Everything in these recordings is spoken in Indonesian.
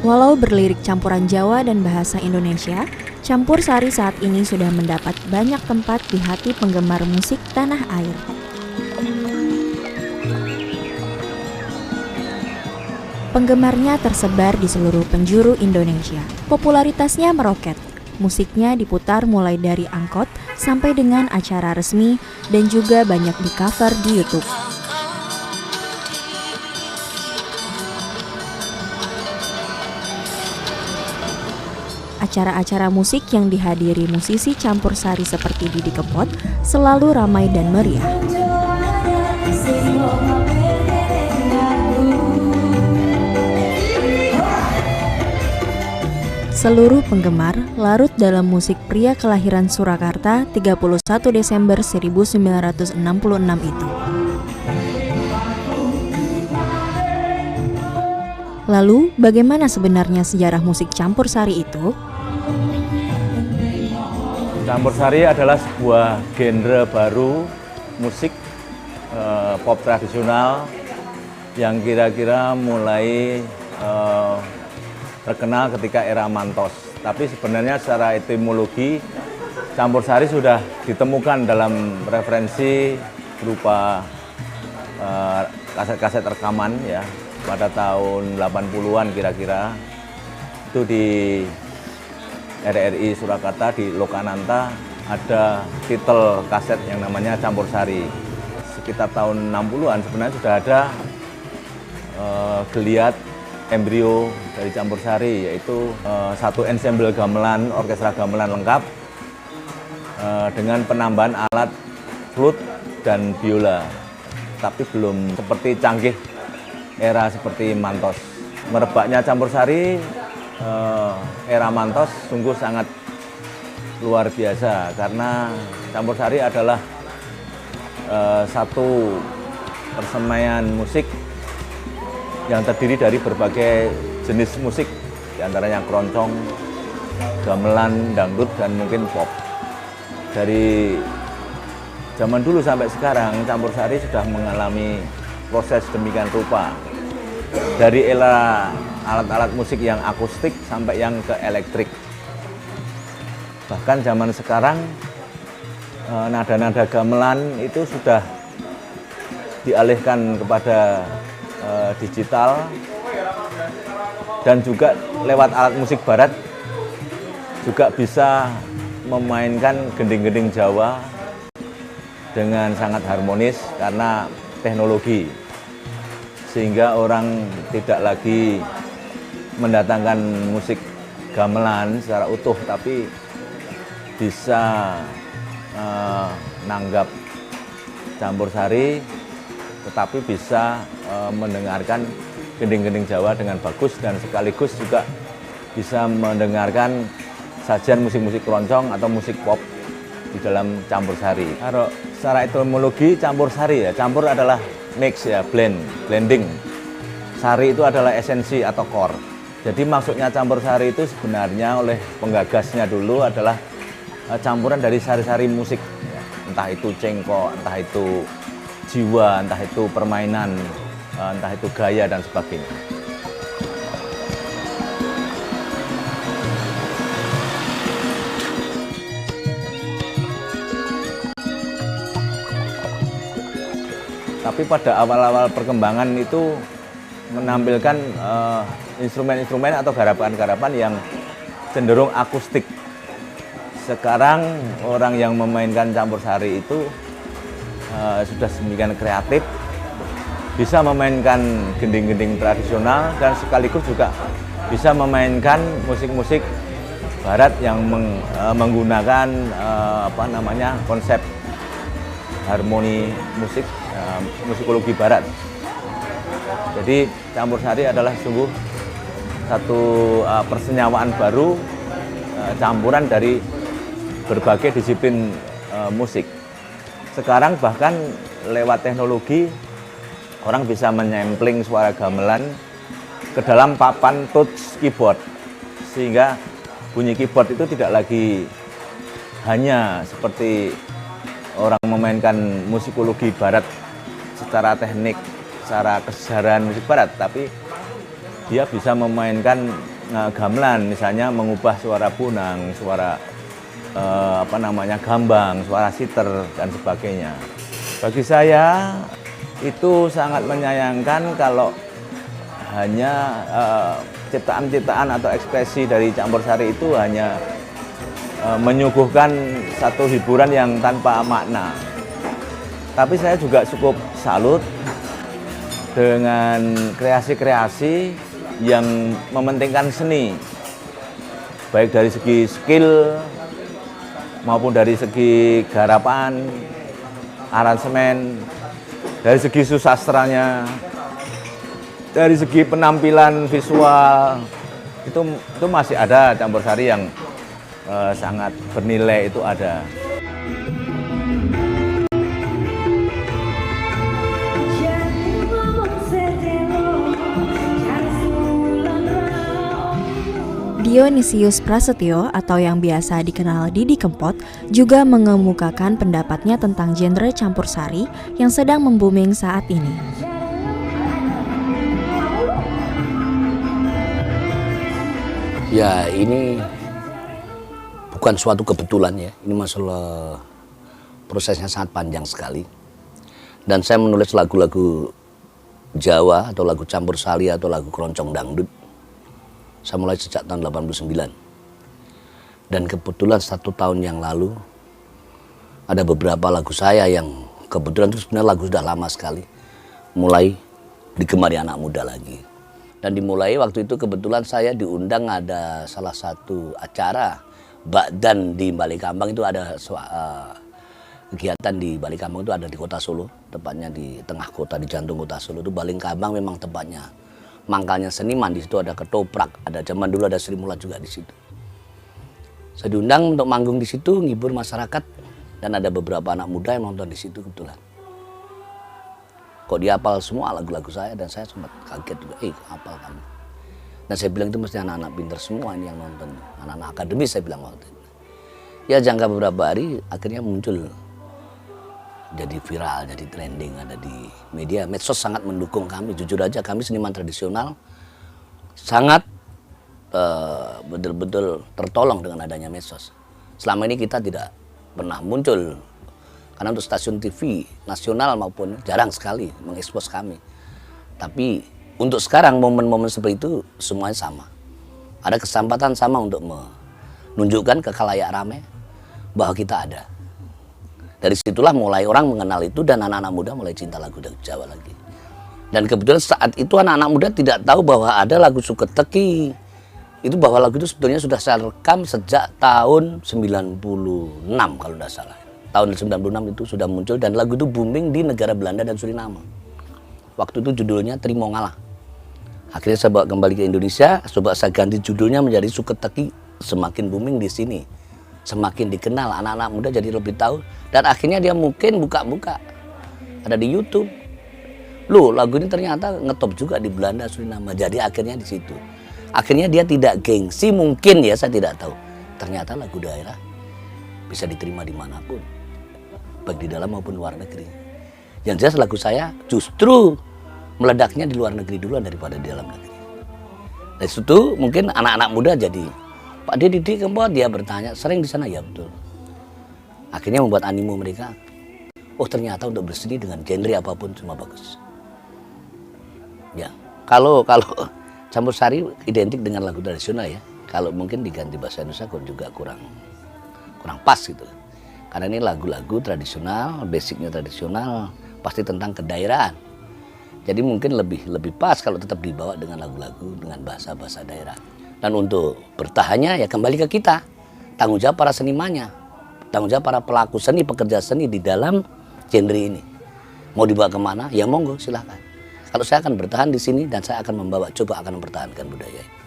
Walau berlirik campuran Jawa dan bahasa Indonesia, Campur Sari saat ini sudah mendapat banyak tempat di hati penggemar musik tanah air. Penggemarnya tersebar di seluruh penjuru Indonesia. Popularitasnya meroket. Musiknya diputar mulai dari angkot sampai dengan acara resmi dan juga banyak di-cover di YouTube. Acara-acara musik yang dihadiri musisi Campur Sari seperti Didi Kempot selalu ramai dan meriah. Seluruh penggemar larut dalam musik pria kelahiran Surakarta 31 Desember 1966 itu. Lalu, bagaimana sebenarnya sejarah musik Campur Sari itu? Campur Sari adalah sebuah genre baru musik pop tradisional yang kira-kira mulai terkenal ketika era Mantos. Tapi sebenarnya secara etimologi Campur Sari sudah ditemukan dalam referensi berupa kaset-kaset rekaman ya pada tahun 80-an kira-kira. Itu di RRI Surakarta di Lokananta ada titel kaset yang namanya Campur Sari. Sekitar tahun 60-an sebenarnya sudah ada geliat embrio dari Campur Sari, yaitu satu ensemble gamelan, orkestra gamelan lengkap dengan penambahan alat flute dan biola, tapi belum seperti canggih era seperti Mantos. Merebaknya Campur Sari era Mantos sungguh sangat luar biasa karena Campur Sari adalah satu persemaian musik yang terdiri dari berbagai jenis musik, diantaranya keroncong, gamelan, dangdut, dan mungkin pop. Dari zaman dulu sampai sekarang, Campur Sari sudah mengalami proses demikian rupa. Dari era alat-alat musik yang akustik sampai yang ke elektrik. Bahkan zaman sekarang, nada-nada gamelan itu sudah dialihkan kepada digital, dan juga lewat alat musik barat juga bisa memainkan gending-gending Jawa dengan sangat harmonis karena teknologi, sehingga orang tidak lagi mendatangkan musik gamelan secara utuh, tapi bisa nanggap Campur Sari, tetapi bisa mendengarkan gending-gending Jawa dengan bagus, dan sekaligus juga bisa mendengarkan sajian musik-musik keroncong atau musik pop di dalam Campur Sari. Kalau secara etimologi Campur Sari ya, campur adalah mix ya, blending. Sari itu adalah esensi atau core. Jadi maksudnya Campur Sari itu sebenarnya oleh penggagasnya dulu adalah campuran dari sari-sari musik, entah itu cengkok, entah itu jiwa, entah itu permainan, entah itu gaya, dan sebagainya. Tapi pada awal-awal perkembangan itu menampilkan instrumen-instrumen atau garapan-garapan yang cenderung akustik. Sekarang orang yang memainkan Campur Sari itu sudah sedemikian kreatif, bisa memainkan gending-gending tradisional dan sekaligus juga bisa memainkan musik-musik barat yang menggunakan konsep harmoni musik, musikologi barat. Jadi Campur Sari adalah sungguh satu persenyawaan baru, campuran dari berbagai disiplin musik. Sekarang bahkan lewat teknologi orang bisa menyampling suara gamelan ke dalam papan touch keyboard, sehingga bunyi keyboard itu tidak lagi hanya seperti orang memainkan musikologi barat secara teknik, secara kesejarah musik barat, tapi dia bisa memainkan gamelan, misalnya mengubah suara bunang, suara gambang, suara siter dan sebagainya. Bagi saya itu sangat menyayangkan kalau hanya ciptaan-ciptaan atau ekspresi dari Campursari itu hanya menyuguhkan satu hiburan yang tanpa makna. Tapi saya juga cukup salut dengan kreasi-kreasi yang mementingkan seni, baik dari segi skill maupun dari segi garapan, aransemen, dari segi susastranya, dari segi penampilan visual, itu masih ada Campursari yang sangat bernilai, itu ada. Dionysius Prasetyo atau yang biasa dikenal Didi Kempot juga mengemukakan pendapatnya tentang genre campursari yang sedang membuming saat ini. Ya, ini bukan suatu kebetulan ya. Ini masalah prosesnya sangat panjang sekali. Dan saya menulis lagu-lagu Jawa atau lagu campursari atau lagu keroncong dangdut. Saya mulai sejak tahun 89. Dan kebetulan 1 tahun yang lalu ada beberapa lagu saya yang kebetulan itu sebenarnya lagu sudah lama sekali mulai digemari anak muda lagi. Dan dimulai waktu itu kebetulan saya diundang ada salah satu acara Bakdan di Balikambang. Itu ada kegiatan di Balikambang, itu ada di kota Solo, tepatnya di tengah kota, di jantung kota Solo. Itu Balikambang memang tempatnya mangkalnya seniman. Di situ ada ketoprak, ada zaman dulu ada Sri Mulat juga di situ. Saya diundang untuk manggung di situ, ngibur masyarakat, dan ada beberapa anak muda yang nonton di situ kebetulan. Kok dia hafal semua lagu-lagu saya, dan saya sempat kaget juga, hafal kamu. Dan saya bilang itu mesti anak-anak pintar semua ini yang nonton, anak-anak akademis saya bilang waktu itu. Ya jangka beberapa hari akhirnya muncul, jadi viral, jadi trending, ada di media. Medsos sangat mendukung kami, jujur aja kami seniman tradisional sangat betul-betul tertolong dengan adanya medsos. Selama ini kita tidak pernah muncul, karena untuk stasiun TV nasional maupun jarang sekali mengekspos kami. Tapi untuk sekarang momen-momen seperti itu semuanya sama. Ada kesempatan sama untuk menunjukkan ke khalayak ramai bahwa kita ada. Dari situlah mulai orang mengenal itu dan anak-anak muda mulai cinta lagu Jawa lagi. Dan kebetulan saat itu anak-anak muda tidak tahu bahwa ada lagu Suketeki. Itu bahwa lagu itu sebetulnya sudah saya rekam sejak tahun 96 kalau tidak salah. Tahun 96 itu sudah muncul dan lagu itu booming di negara Belanda dan Suriname. Waktu itu judulnya Trimo Ngalah. Akhirnya saya bawa kembali ke Indonesia, coba saya ganti judulnya menjadi Suketeki. Semakin booming di sini. Semakin dikenal, anak-anak muda jadi lebih tahu. Dan akhirnya dia mungkin buka-buka, ada di YouTube. Loh, lagu ini ternyata ngetop juga di Belanda, Suriname. Jadi akhirnya di situ. Akhirnya dia tidak gengsi, mungkin ya, saya tidak tahu. Ternyata lagu daerah bisa diterima dimanapun, baik di dalam maupun luar negeri. Yang jelas lagu saya justru meledaknya di luar negeri duluan daripada di dalam negeri. Dari situ mungkin anak-anak muda jadi, Pak Didi Kempot, dia bertanya, sering di sana, ya betul. Akhirnya membuat animo mereka, oh ternyata untuk berseni dengan genre apapun cuma bagus. Ya, kalau campursari identik dengan lagu tradisional ya. Kalau mungkin diganti bahasa Indonesia juga kurang pas gitu. Karena ini lagu-lagu tradisional, basicnya tradisional, pasti tentang kedaerahan. Jadi mungkin lebih pas kalau tetap dibawa dengan lagu-lagu dengan bahasa-bahasa daerah. Dan untuk bertahannya ya kembali ke kita, tanggung jawab para senimannya, tanggung jawab para pelaku seni, pekerja seni di dalam genre ini. Mau dibawa kemana? Ya monggo silahkan. Kalau saya akan bertahan di sini dan saya akan coba akan mempertahankan budaya ini.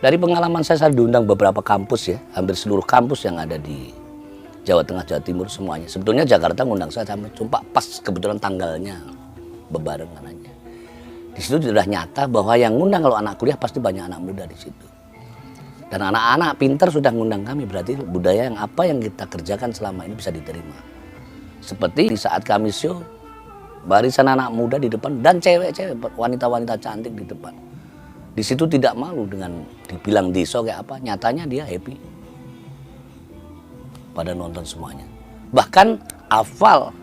Dari pengalaman saya diundang beberapa kampus ya, hampir seluruh kampus yang ada di Jawa Tengah, Jawa Timur semuanya. Sebetulnya Jakarta ngundang saya sampai cuma pas kebetulan tanggalnya bebarengan aja. Di situ sudah nyata bahwa yang ngundang kalau anak kuliah pasti banyak anak muda di situ. Dan anak-anak pintar sudah ngundang kami, berarti budaya yang apa yang kita kerjakan selama ini bisa diterima. Seperti di saat kami show, barisan anak muda di depan dan cewek-cewek, wanita-wanita cantik di depan. Di situ tidak malu dengan dibilang deso kayak apa, nyatanya dia happy. Pada nonton semuanya. Bahkan hafal.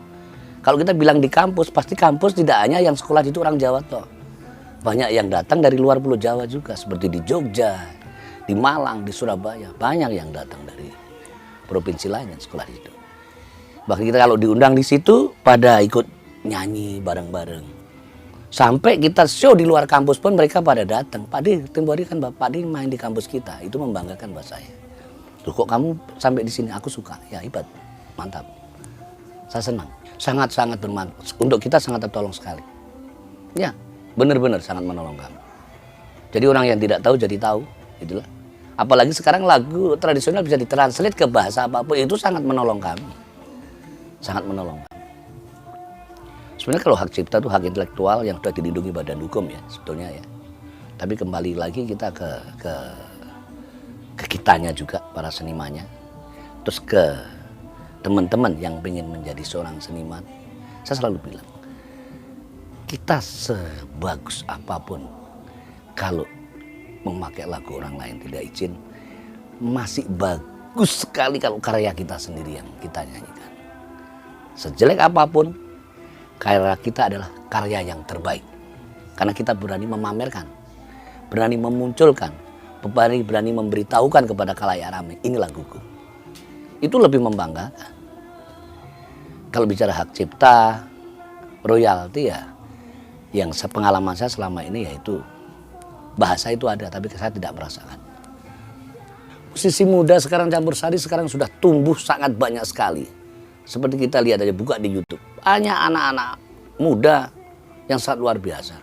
Kalau kita bilang di kampus, pasti kampus tidak hanya yang sekolah itu orang Jawa toh. Banyak yang datang dari luar Pulau Jawa juga, seperti di Jogja, di Malang, di Surabaya. Banyak yang datang dari provinsi lain yang sekolah di situ. Bahkan kita kalau diundang di situ, pada ikut nyanyi bareng-bareng. Sampai kita show di luar kampus pun mereka pada datang. Pak Di, tempo hari kan Pak Di main di kampus kita. Itu membanggakan buat saya. Loh, kok kamu sampai di sini? Aku suka. Ya hebat, mantap. Saya senang. Sangat-sangat bermanfaat. Untuk kita sangat tertolong sekali. Ya, benar-benar sangat menolong kami. Jadi orang yang tidak tahu jadi tahu. Itulah. Apalagi sekarang lagu tradisional bisa ditranslate ke bahasa apapun. Itu sangat menolong kami. Sangat menolong kami. Sebenarnya kalau hak cipta itu hak intelektual yang sudah dilindungi badan hukum ya sebetulnya ya. Tapi kembali lagi kita ke kitanya juga, para senimannya. Terus ke teman-teman yang ingin menjadi seorang seniman. Saya selalu bilang, kita sebagus apapun kalau memakai lagu orang lain tidak izin, masih bagus sekali kalau karya kita sendiri yang kita nyanyikan. Sejelek apapun, karya kita adalah karya yang terbaik. Karena kita berani memamerkan, berani memunculkan, berani memberitahukan kepada khalayak ramai, ini laguku. Itu lebih membanggakan. Kalau bicara hak cipta, royalti ya, yang sepengalaman saya selama ini yaitu bahasa itu ada, tapi saya tidak merasakan. Musisi muda sekarang campur sari sekarang sudah tumbuh sangat banyak sekali. Seperti kita lihat aja, buka di YouTube. Banyak anak-anak muda yang sangat luar biasa.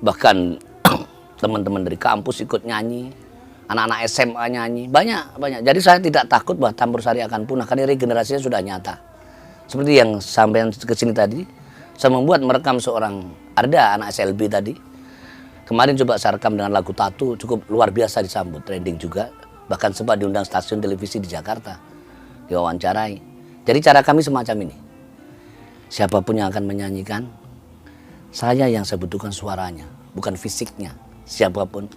Bahkan teman-teman dari kampus ikut nyanyi. Anak-anak SMA nyanyi, banyak. Jadi saya tidak takut bahwa campur sari akan punah, karena regenerasinya sudah nyata. Seperti yang sampai ke sini tadi, saya membuat merekam seorang Arda, anak SLB tadi. Kemarin coba saya rekam dengan lagu Tatu, cukup luar biasa disambut, trending juga. Bahkan sempat diundang stasiun televisi di Jakarta, diwawancarai. Jadi cara kami semacam ini. Siapapun yang akan menyanyikan, saya yang saya butuhkan suaranya, bukan fisiknya. Siapapun,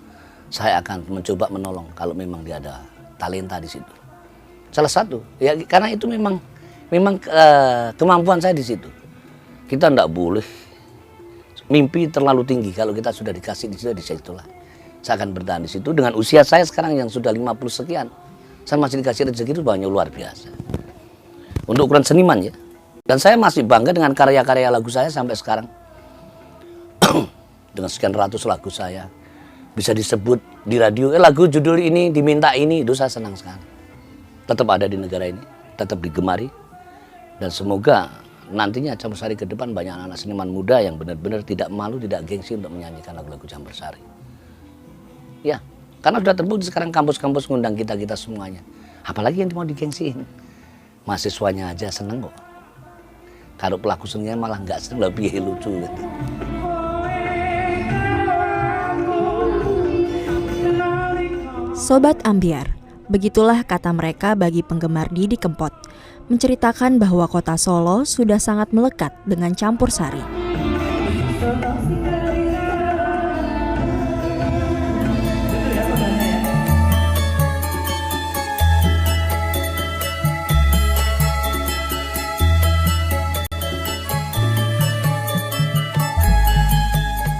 saya akan mencoba menolong kalau memang dia ada talenta di situ. Salah satu, ya karena itu memang kemampuan saya di situ. Kita tidak boleh mimpi terlalu tinggi. Kalau kita sudah dikasih di situlah. Saya akan bertahan di situ. Dengan usia saya sekarang yang sudah 50 sekian, saya masih dikasih rezeki itu banyak luar biasa. Untuk ukuran seniman ya. Dan saya masih bangga dengan karya-karya lagu saya sampai sekarang. Dengan sekian ratus lagu saya. Bisa disebut di radio, lagu judul ini, diminta ini, itu saya senang sekali. Tetap ada di negara ini, tetap digemari. Dan semoga nantinya campur sari ke depan banyak anak-anak seniman muda yang benar-benar tidak malu, tidak gengsi untuk menyanyikan lagu-lagu campur sari. Ya, karena sudah terbukti sekarang kampus-kampus ngundang kita-kita semuanya. Apalagi yang mau digengsiin. Mahasiswanya aja seneng kok. Kalau pelaku seninya malah nggak seneng, lebih lucu gitu. Sobat Ambiar, begitulah kata mereka bagi penggemar Didi Kempot, menceritakan bahwa kota Solo sudah sangat melekat dengan campur sari.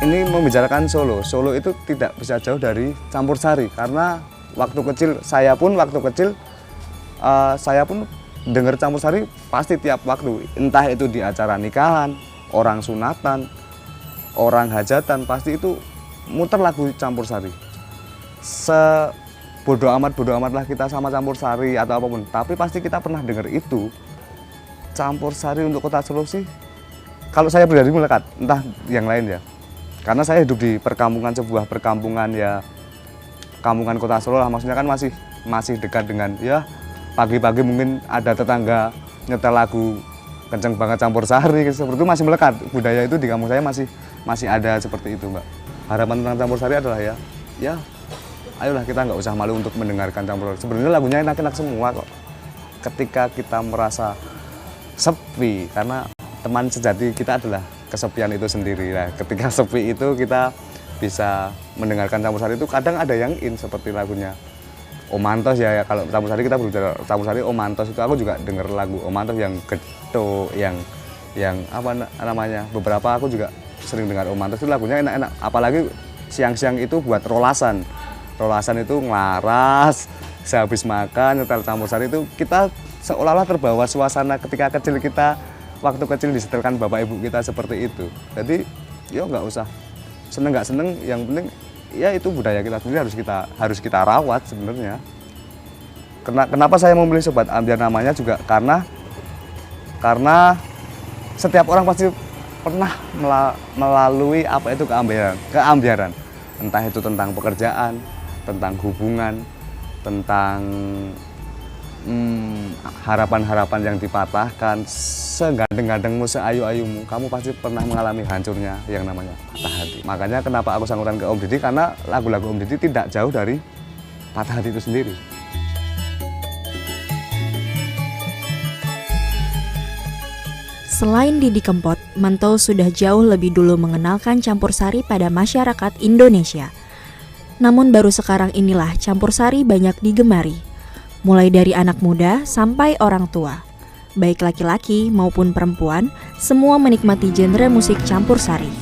Ini membicarakan Solo. Solo itu tidak bisa jauh dari campur sari karena waktu kecil saya pun dengar campur sari pasti tiap waktu. Entah itu di acara nikahan, orang sunatan, orang hajatan, pasti itu muter lagu campur sari. Bodoh amat lah kita sama campur sari atau apapun. Tapi pasti kita pernah dengar itu. Campur sari untuk kota Solo sih. Kalau saya pribadi melekat, entah yang lain ya. Karena saya hidup di sebuah perkampungan ya, kampungan kota Solo lah, maksudnya kan masih dekat dengan ya, pagi-pagi mungkin ada tetangga nyetel lagu kenceng banget campur sari, seperti itu masih melekat. Budaya itu di kampung saya masih ada seperti itu, Mbak. Harapan tentang campur sari adalah ya ayolah kita nggak usah malu untuk mendengarkan campur sari. Sebenarnya lagunya enak-enak semua kok. Ketika kita merasa sepi, karena teman sejati kita adalah kesepian itu sendiri. Nah, ketika sepi itu kita bisa mendengarkan campur sari itu kadang ada yang in seperti lagunya Om Mantos ya, kalau campur sari kita berbicara campur sari Om Mantos itu aku juga denger lagu Om Mantos yang gedho, yang apa namanya, beberapa aku juga sering dengar Om Mantos itu lagunya enak-enak, apalagi siang-siang itu buat rolasan itu ngelaras, sehabis makan nyetel campur sari itu kita seolah-olah terbawa suasana ketika kecil kita, waktu kecil disetelkan bapak ibu kita seperti itu. Jadi ya nggak usah seneng nggak seneng, yang penting ya itu budaya kita sendiri harus kita rawat sebenarnya. Kenapa saya memilih Sobat Ambyar namanya juga karena setiap orang pasti pernah melalui apa itu keambiaran. Entah itu tentang pekerjaan, tentang hubungan, tentang harapan-harapan yang dipatahkan, segandeng-gandengmu, seayu-ayumu, kamu pasti pernah mengalami hancurnya yang namanya patah hati. Makanya kenapa aku sangguran ke Om Didi, karena lagu-lagu Om Didi tidak jauh dari patah hati itu sendiri. Selain Didi Kempot, Manto sudah jauh lebih dulu mengenalkan campur sari pada masyarakat Indonesia. Namun baru sekarang inilah campur sari banyak digemari, mulai dari anak muda sampai orang tua. Baik laki-laki maupun perempuan, semua menikmati genre musik campur sari.